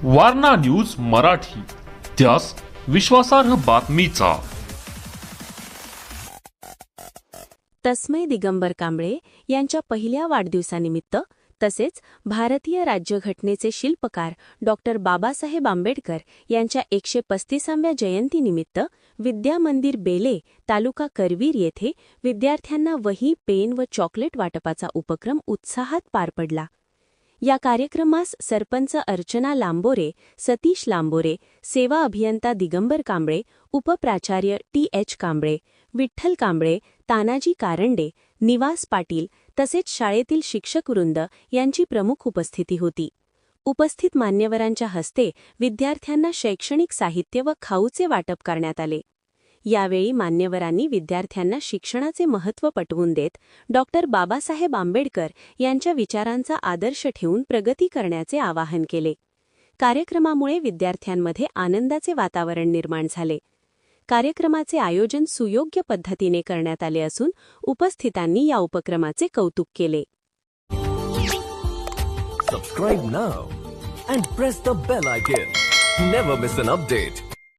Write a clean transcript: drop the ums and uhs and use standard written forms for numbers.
Warna news Marathi, त्यास विश्वासार्ह बातमीचा। तस्मै दिगंबर कांबळे यांच्या पहिल्या वाढदिवसानिमित्त तसेच भारतीय राज्यघटनेचे शिल्पकार डॉक्टर बाबासाहेब आंबेडकर यांच्या 135व्या जयंतीनिमित्त विद्या मंदिर बेले, तालुका करवीर येथे विद्यार्थ्यांना वही, पेन व चॉकलेट वाटपाचा उपक्रम उत्साहात पार पडला। या कार्यक्रमास सरपंच अर्चना लांबोरे, सतीश लांबोरे, सेवा अभियंता दिगंबर कांबळे, उपप्राचार्य टी.एच. कांबळे, विठ्ठल कांबळे, तानाजी कारंडे, निवास पाटील तसेच शाळेतील शिक्षकवृंद यांची प्रमुख उपस्थिती होती। उपस्थित मान्यवरांच्या हस्ते विद्यार्थ्यांना शैक्षणिक साहित्य व खाऊचे वाटप करण्यात आले। यावेळी मान्यवरांनी विद्यार्थ्यांना शिक्षणाचे महत्त्व पटवून देत डॉक्टर बाबासाहेब आंबेडकर यांच्या विचारांचा आदर्श ठेवून प्रगती करण्याचे आवाहन केले। कार्यक्रमामुळे विद्यार्थ्यांमध्ये आनंदाचे वातावरण निर्माण झाले। कार्यक्रमाचे आयोजन सुयोग्य पद्धतीने करण्यात आले असून उपस्थितांनी या उपक्रमाचे कौतुक केले। Subscribe now and press the bell icon. Never miss an update.